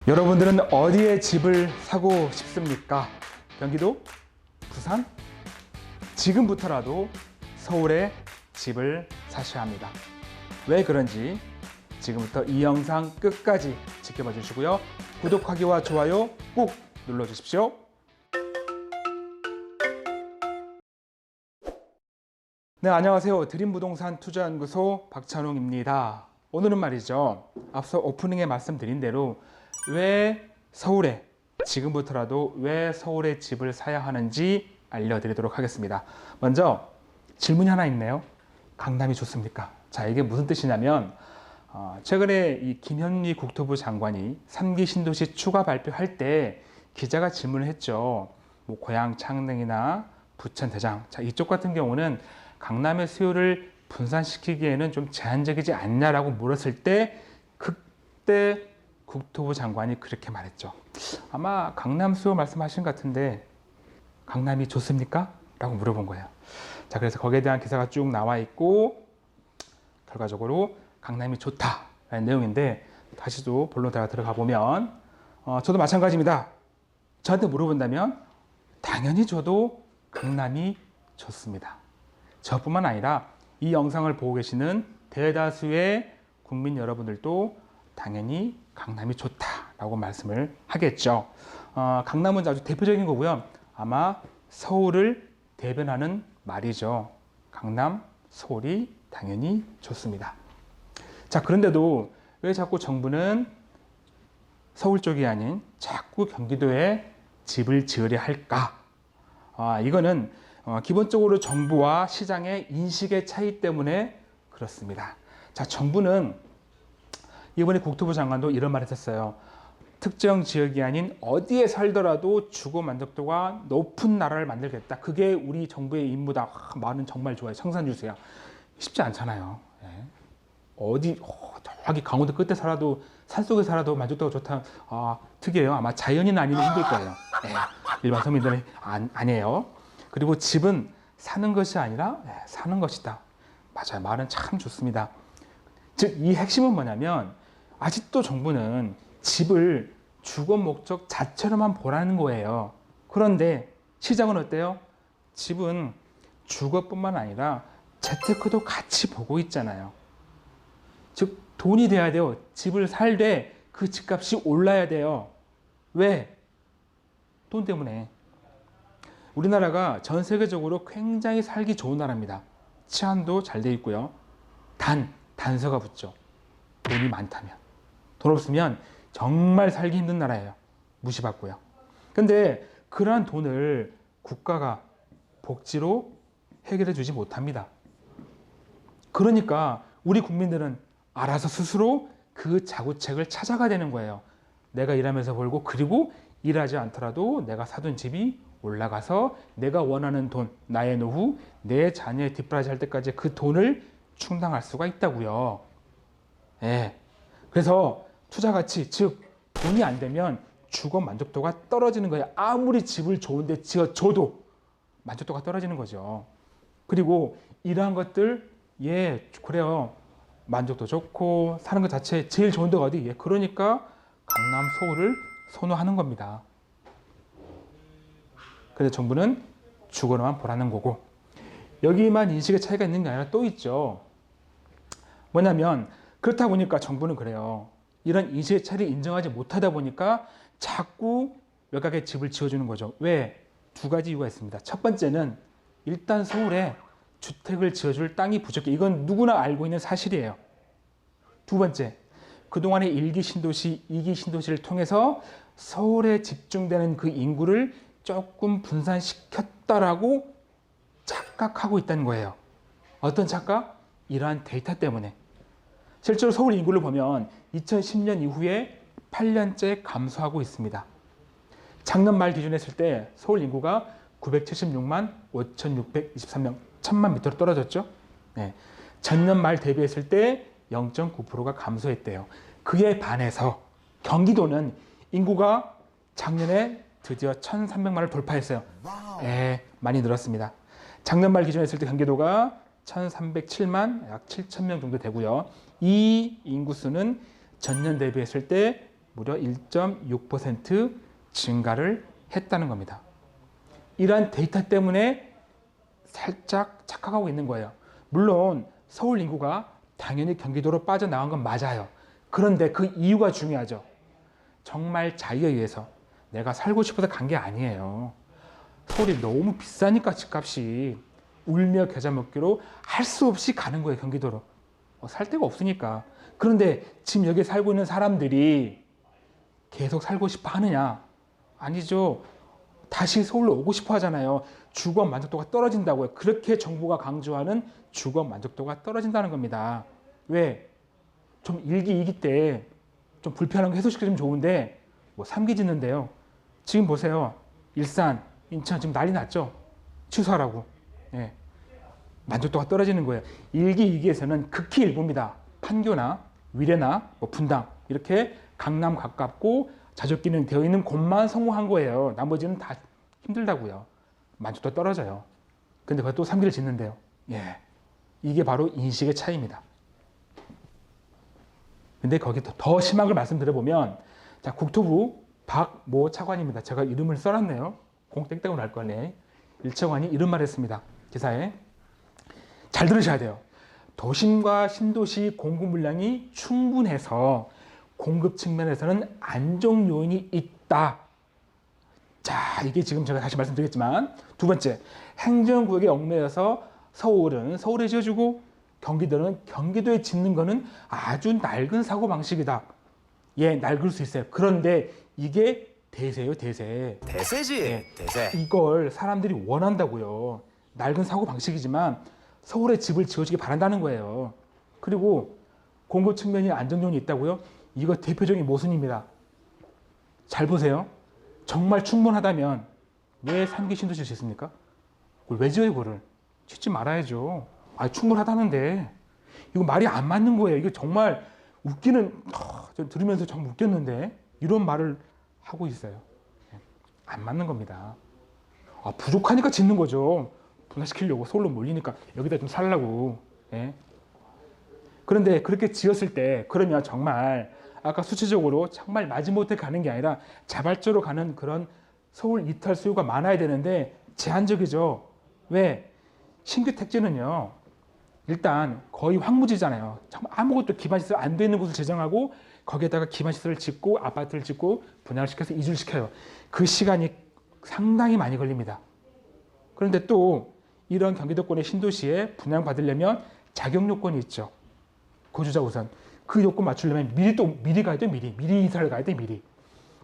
여러분들은 어디에 집을 사고 싶습니까? 경기도? 부산? 지금부터라도 서울에 집을 사셔야 합니다. 왜 그런지 지금부터 이 영상 끝까지 지켜봐 주시고요. 구독하기와 좋아요 꼭 눌러주십시오. 네, 안녕하세요. 드림부동산 투자연구소 박찬웅입니다. 오늘은 말이죠. 앞서 오프닝에 말씀드린 대로 왜 서울에, 지금부터라도 왜 서울에 집을 사야 하는지 알려드리도록 하겠습니다. 먼저 질문이 하나 있네요. 강남이 좋습니까? 자, 이게 무슨 뜻이냐면 최근에 이 김현미 국토부 장관이 3기 신도시 추가 발표할 때 기자가 질문을 했죠. 뭐 고양 창릉이나 부천 대장. 자, 이쪽 같은 경우는 강남의 수요를 분산시키기에는 좀 제한적이지 않냐라고 물었을 때 그때 국토부 장관이 그렇게 말했죠. 아마 강남 수요 말씀하신 것 같은데 강남이 좋습니까? 라고 물어본 거예요. 자, 그래서 거기에 대한 기사가 쭉 나와 있고 결과적으로 강남이 좋다라는 내용인데 다시 또 본론 들어가 보면 저도 마찬가지입니다. 저한테 물어본다면 당연히 저도 강남이 좋습니다. 저뿐만 아니라 이 영상을 보고 계시는 대다수의 국민 여러분들도 당연히 강남이 좋다라고 말씀을 하겠죠. 강남은 아주 대표적인 거고요. 아마 서울을 대변하는 말이죠. 강남, 서울이 당연히 좋습니다. 자, 그런데도 왜 자꾸 정부는 서울 쪽이 아닌 자꾸 경기도에 집을 지으려 할까? 이거는 기본적으로 정부와 시장의 인식의 차이 때문에 그렇습니다. 자, 정부는 이번에 국토부 장관도 이런 말을 했어요. 특정 지역이 아닌 어디에 살더라도 주거 만족도가 높은 나라를 만들겠다. 그게 우리 정부의 임무다. 말은 정말 좋아요. 청산유수야. 쉽지 않잖아요. 예. 저기 강원도 끝에 살아도 산속에 살아도 만족도가 좋다. 특이해요. 아마 자연인 아니면 힘들 거예요. 예. 일반 서민들은 아니에요. 그리고 집은 사는 것이 아니라 사는 것이다. 맞아요. 말은 참 좋습니다. 즉, 이 핵심은 뭐냐면 아직도 정부는 집을 주거 목적 자체로만 보라는 거예요. 그런데 시장은 어때요? 집은 주거뿐만 아니라 재테크도 같이 보고 있잖아요. 즉, 돈이 돼야 돼요. 집을 살 때 그 집값이 올라야 돼요. 왜? 돈 때문에. 우리나라가 전 세계적으로 굉장히 살기 좋은 나라입니다. 치안도 잘 돼 있고요. 단서가 붙죠. 돈이 많다면. 돈 없으면 정말 살기 힘든 나라예요. 무시받고요. 근데 그러한 돈을 국가가 복지로 해결해 주지 못합니다. 그러니까 우리 국민들은 알아서 스스로 그 자구책을 찾아가야 되는 거예요. 내가 일하면서 벌고 그리고 일하지 않더라도 내가 사둔 집이 올라가서 내가 원하는 돈, 나의 노후, 내 자녀의 뒷바라지 할 때까지 그 돈을 충당할 수가 있다고요. 예. 그래서 투자 가치, 즉 돈이 안 되면 주거 만족도가 떨어지는 거예요. 아무리 집을 좋은데 지어줘도 만족도가 떨어지는 거죠. 그리고 이러한 것들, 그래요. 만족도 좋고 사는 것 자체 제일 좋은 데가 어디? 그러니까 강남, 서울을 선호하는 겁니다. 그래서 정부는 주거로만 보라는 거고 여기만 인식의 차이가 있는 게 아니라 또 있죠. 뭐냐면 그렇다 보니까 정부는 그래요. 이런 인식의 차이를 인정하지 못하다 보니까 자꾸 외곽에 집을 지어주는 거죠. 왜? 두 가지 이유가 있습니다. 첫 번째는 일단 서울에 주택을 지어줄 땅이 부족해. 이건 누구나 알고 있는 사실이에요. 두 번째, 그동안의 1기 신도시, 2기 신도시를 통해서 서울에 집중되는 그 인구를 조금 분산시켰다라고 착각하고 있다는 거예요. 어떤 착각? 이러한 데이터 때문에. 실제로 서울 인구를 보면 2010년 이후에 8년째 감소하고 있습니다. 작년 말 기준에 했을 때 서울 인구가 976만 5,623명, 1,000만 밑으로 떨어졌죠. 네. 전년 말 대비했을 때 0.9%가 감소했대요. 그에 반해서 경기도는 인구가 작년에 드디어 1,300만을 돌파했어요. 많이 늘었습니다. 작년 말 기준에 했을 때 경기도가 1,307만 약 7,000명 정도 되고요. 이 인구수는 전년 대비했을 때 무려 1.6% 증가를 했다는 겁니다. 이러한 데이터 때문에 살짝 착각하고 있는 거예요. 물론 서울 인구가 당연히 경기도로 빠져나간 건 맞아요. 그런데 그 이유가 중요하죠. 정말 자유에 의해서 내가 살고 싶어서 간 게 아니에요. 서울이 너무 비싸니까 집값이 울며 겨자 먹기로 할 수 없이 가는 거예요. 경기도로. 살 데가 없으니까. 그런데 지금 여기 살고 있는 사람들이 계속 살고 싶어 하느냐? 아니죠. 다시 서울로 오고 싶어 하잖아요. 주거 만족도가 떨어진다고요. 그렇게 정부가 강조하는 주거 만족도가 떨어진다는 겁니다. 왜? 좀 1기, 2기 때 좀 불편한 거 해소시켜주면 좋은데 뭐 3기 짓는데요. 지금 보세요. 일산, 인천 지금 난리 났죠? 취소하라고. 예. 만족도가 떨어지는 거예요. 1기, 2기에서는 극히 일부입니다. 판교나 위례나 뭐 분당 이렇게 강남 가깝고 자족기능 되어 있는 곳만 성공한 거예요. 나머지는 다 힘들다고요. 만족도 떨어져요. 근데 그걸 또 3기를 짓는데요. 예. 이게 바로 인식의 차이입니다. 근데 거기 더 심한 걸 말씀드려보면, 자, 국토부 박모 차관입니다. 제가 이름을 써놨네요. 공땡땡으로 할 거네. 1차관이 이런 말을 했습니다. 기사에. 잘 들으셔야 돼요. 도심과 신도시 공급 물량이 충분해서 공급 측면에서는 안정 요인이 있다. 자, 이게 지금 제가 다시 말씀드리겠지만, 두 번째, 행정구역에 얽매여서 서울은 서울에 지어주고 경기도는 경기도에 짓는 거는 아주 낡은 사고방식이다. 예, 낡을 수 있어요. 그런데 이게 대세예요, 대세. 대세지, 예, 대세. 이걸 사람들이 원한다고요. 낡은 사고방식이지만 서울에 집을 지어주기 바란다는 거예요. 그리고 공급 측면이 안정적이 있다고요? 이거 대표적인 모순입니다. 잘 보세요. 정말 충분하다면 왜 3기 신도시 짓습니까? 그걸 왜 지어요, 그거를? 짓지 말아야죠. 충분하다는데 이거 말이 안 맞는 거예요. 이거 정말 웃기는, 저 들으면서 정말 웃겼는데 이런 말을 하고 있어요. 안 맞는 겁니다. 부족하니까 짓는 거죠. 분화시키려고 서울로 몰리니까 여기다 좀 살라고. 예? 그런데 그렇게 지었을 때 그러면 정말 아까 수치적으로 정말 마지못해 가는 게 아니라 자발적으로 가는 그런 서울 이탈 수요가 많아야 되는데 제한적이죠. 왜? 신규 택지는요. 일단 거의 황무지잖아요. 정말 아무것도 기반시설 안 돼 있는 곳을 제정하고 거기에다가 기반시설을 짓고 아파트를 짓고 분양을 시켜서 이주를 시켜요. 그 시간이 상당히 많이 걸립니다. 그런데 또 이런 경기도권의 신도시에 분양받으려면 자격 요건이 있죠. 거주자 우선. 그 요건 맞추려면 미리 가야 돼, 미리 이사를 가야 돼, 미리.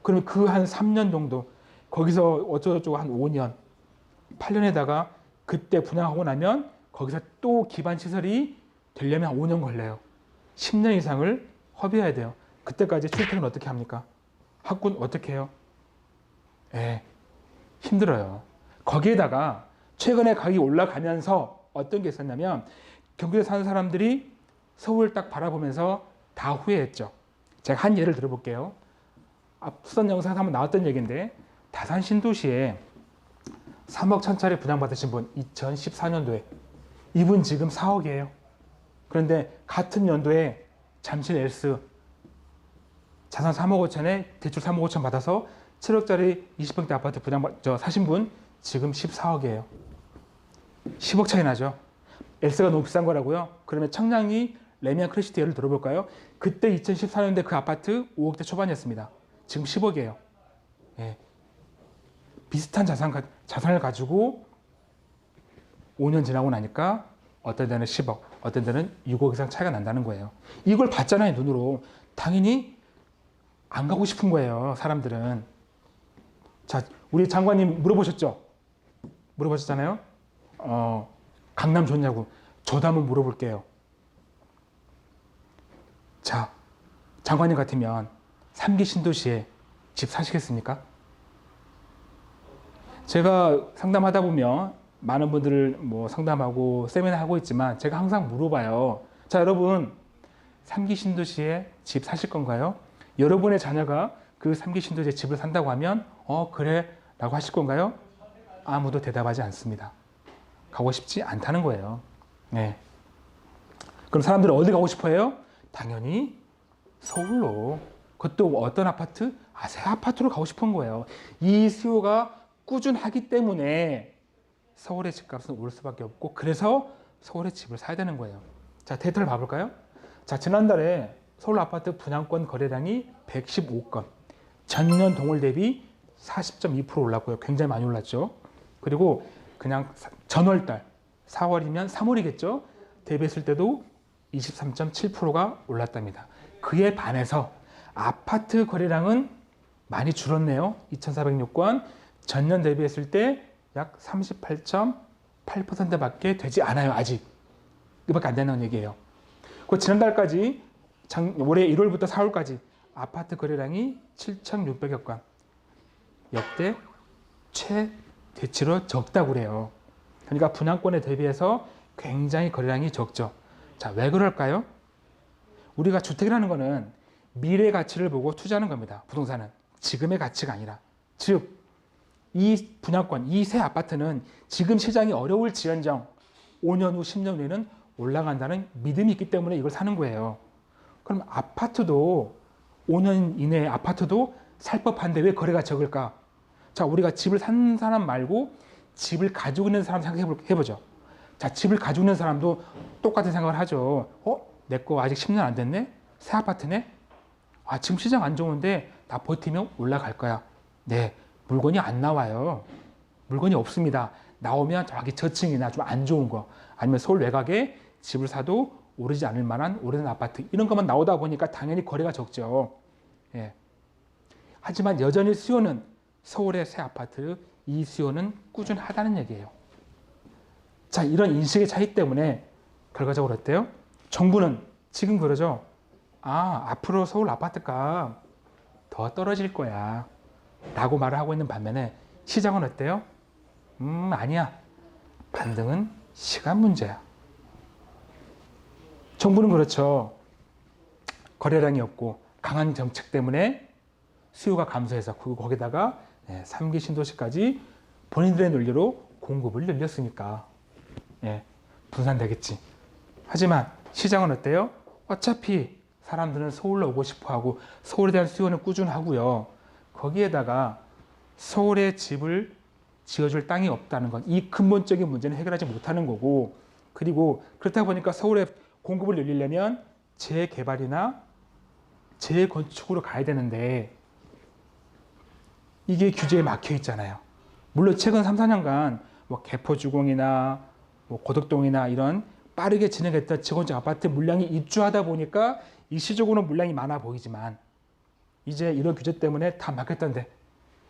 그러면 그 한 3년 정도, 거기서 어쩌고저쩌고 한 5년, 8년에다가 그때 분양하고 나면 거기서 또 기반 시설이 되려면 한 5년 걸려요. 10년 이상을 허비해야 돼요. 그때까지 출퇴근 어떻게 합니까? 학군 어떻게 해요? 예, 힘들어요. 거기에다가 최근에 가격이 올라가면서 어떤 게 있었냐면 경기도에 사는 사람들이 서울 딱 바라보면서 다 후회했죠. 제가 한 예를 들어볼게요. 앞선 영상에서 한번 나왔던 얘기인데 다산 신도시에 3억 1,000짜리 분양받으신 분 2014년도에 이분 지금 4억이에요. 그런데 같은 연도에 잠실 엘스 자산 3억 5천에 대출 3억 5천 받아서 7억짜리 20평대 아파트 사신 분 지금 14억이에요. 10억 차이 나죠. 엘스가 너무 비싼 거라고요. 그러면 청량리 레미안 크래시티 예를 들어볼까요? 그때 2014년대 그 아파트 5억대 초반이었습니다. 지금 10억이에요. 예. 비슷한 자산을 가지고 5년 지나고 나니까 어떤 데는 10억, 어떤 데는 6억 이상 차이가 난다는 거예요. 이걸 봤잖아요, 눈으로. 당연히 안 가고 싶은 거예요, 사람들은. 자, 우리 장관님 물어보셨죠? 물어보셨잖아요? 강남 좋냐고. 저도 한번 물어볼게요. 자, 장관님 같으면 3기 신도시에 집 사시겠습니까? 제가 상담하다 보면 많은 분들을 상담하고 세미나 하고 있지만 제가 항상 물어봐요. 자, 여러분 3기 신도시에 집 사실 건가요? 여러분의 자녀가 그 3기 신도시에 집을 산다고 하면 그래 라고 하실 건가요? 아무도 대답하지 않습니다. 가고 싶지 않다는 거예요. 네. 그럼 사람들은 어디 가고 싶어 해요? 당연히 서울로. 그것도 어떤 아파트? 새 아파트로 가고 싶은 거예요. 이 수요가 꾸준하기 때문에 서울의 집값은 오를 수밖에 없고, 그래서 서울의 집을 사야 되는 거예요. 자, 데이터를 봐볼까요? 자, 지난달에 서울 아파트 분양권 거래량이 115건, 전년 동월 대비 40.2% 올랐고요. 굉장히 많이 올랐죠. 그리고 그냥 전월달, 4월이면 3월이겠죠. 대비했을 때도 23.7%가 올랐답니다. 그에 반해서 아파트 거래량은 많이 줄었네요. 2,406건, 전년 대비했을 때 약 38.8%밖에 되지 않아요. 아직. 이밖에 안 된다는 얘기예요. 그 지난달까지 올해 1월부터 4월까지 아파트 거래량이 7,600여 건. 역대 최대치로 적다고 그래요. 그러니까 분양권에 대비해서 굉장히 거래량이 적죠. 자, 왜 그럴까요? 우리가 주택이라는 거는 미래 가치를 보고 투자하는 겁니다. 부동산은 지금의 가치가 아니라. 즉, 이 분양권, 이 새 아파트는 지금 시장이 어려울지언정 5년 후, 10년 후에는 올라간다는 믿음이 있기 때문에 이걸 사는 거예요. 그럼 아파트도 5년 이내에 아파트도 살 법한데 왜 거래가 적을까? 자, 우리가 집을 산 사람 말고 집을 가지고 있는 사람 생각해보죠. 자, 집을 가지고 있는 사람도 똑같은 생각을 하죠. 내 거 아직 10년 안 됐네? 새 아파트네? 지금 시장 안 좋은데 나 버티면 올라갈 거야. 네, 물건이 안 나와요. 물건이 없습니다. 나오면 저기 저층이나 좀 안 좋은 거, 아니면 서울 외곽에 집을 사도 오르지 않을 만한 오래된 아파트, 이런 것만 나오다 보니까 당연히 거래가 적죠. 예. 하지만 여전히 수요는, 서울의 새 아파트 이 수요는 꾸준하다는 얘기예요. 자, 이런 인식의 차이 때문에 결과적으로 어때요? 정부는 지금 그러죠. 앞으로 서울 아파트가 더 떨어질 거야 라고 말을 하고 있는 반면에 시장은 어때요? 아니야. 반등은 시간 문제야. 정부는 그렇죠. 거래량이 없고 강한 정책 때문에 수요가 감소해서 거기다가 3기 신도시까지 본인들의 논리로 공급을 늘렸으니까 분산되겠지. 하지만 시장은 어때요? 어차피 사람들은 서울로 오고 싶어하고 서울에 대한 수요는 꾸준하고요. 거기에다가 서울에 집을 지어줄 땅이 없다는 건 이 근본적인 문제는 해결하지 못하는 거고, 그리고 그렇다 보니까 서울에 공급을 늘리려면 재개발이나 재건축으로 가야 되는데 이게 규제에 막혀 있잖아요. 물론 최근 3, 4년간 개포주공이나 고덕동이나 이런 빠르게 진행했던 재건축 아파트 물량이 입주하다 보니까 일시적으로는 물량이 많아 보이지만 이제 이런 규제 때문에 다 막혔던데,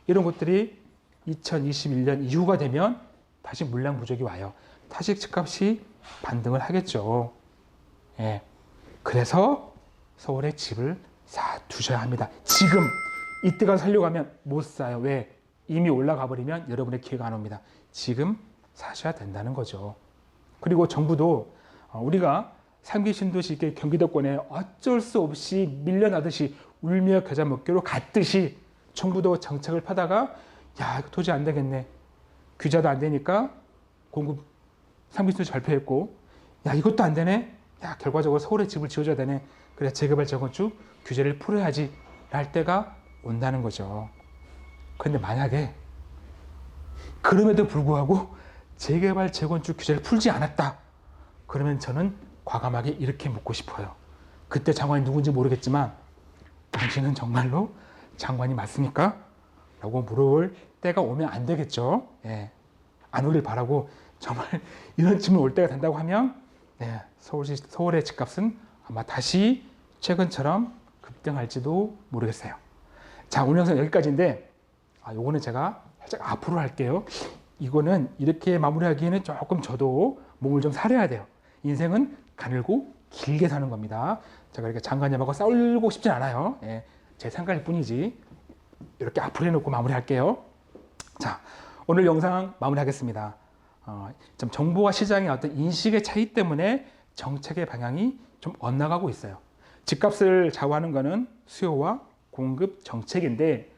이런 것들이 2021년 이후가 되면 다시 물량 부족이 와요. 다시 집값이 반등을 하겠죠. 그래서 서울에 집을 사두셔야 합니다. 지금 이때가 살려고 하면 못 사요. 왜? 이미 올라가 버리면 여러분의 기회가 안 옵니다. 지금 사셔야 된다는 거죠. 그리고 정부도 우리가 3기 신도시 경기도권에 어쩔 수 없이 밀려나듯이 울며 겨자 먹기로 갔듯이 정부도 정책을 펴다가 이거 도저히 안 되겠네. 규제도 안 되니까 공급 3기 신도시 발표했고, 이것도 안 되네. 결과적으로 서울에 집을 지어줘야 되네. 그래, 재개발 재건축 규제를 풀어야지 할 때가 온다는 거죠. 그런데 만약에 그럼에도 불구하고 재개발 재건축 규제를 풀지 않았다, 그러면 저는 과감하게 이렇게 묻고 싶어요. 그때 장관이 누군지 모르겠지만 당신은 정말로 장관이 맞습니까? 라고 물어볼 때가 오면 안 되겠죠. 안 오길 바라고, 정말 이런 질문 올 때가 된다고 하면 서울의 집값은 아마 다시 최근처럼 급등할지도 모르겠어요. 자, 오늘 영상 여기까지인데 요거는 제가 살짝 앞으로 할게요. 이거는 이렇게 마무리하기에는 조금 저도 몸을 좀 사려야 돼요. 인생은 가늘고 길게 사는 겁니다. 제가 이렇게 장관님하고 싸우고 싶진 않아요. 제 생각일 뿐이지. 이렇게 앞으로 해놓고 마무리할게요. 자, 오늘 영상 마무리하겠습니다. 좀 정부와 시장의 어떤 인식의 차이 때문에 정책의 방향이 좀 엇나가고 있어요. 집값을 좌우하는 것은 수요와 공급 정책인데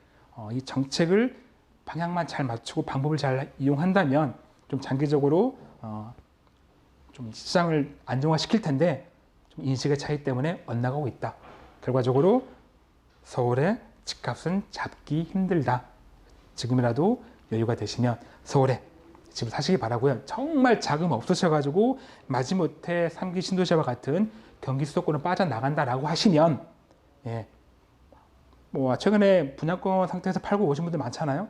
이 정책을 방향만 잘 맞추고 방법을 잘 이용한다면 좀 장기적으로 좀 시장을 안정화시킬 텐데 좀 인식의 차이 때문에 엇나가고 있다. 결과적으로 서울의 집값은 잡기 힘들다. 지금이라도 여유가 되시면 서울에 집을 사시기 바라고요. 정말 자금 없으셔가지고 마지못해 3기 신도시와 같은 경기 수도권을 빠져나간다라고 하시면 뭐 최근에 분양권 상태에서 팔고 오신 분들 많잖아요.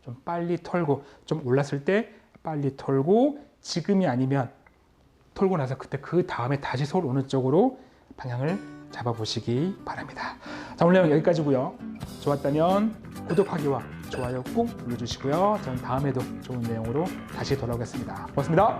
좀 빨리 털고 좀 올랐을 때 빨리 털고 지금이 아니면 털고 나서 그때 그 다음에 다시 서울 오는 쪽으로 방향을 잡아보시기 바랍니다. 자, 오늘 내용 여기까지고요. 좋았다면 구독하기와 좋아요 꼭 눌러주시고요. 저는 다음에도 좋은 내용으로 다시 돌아오겠습니다. 고맙습니다.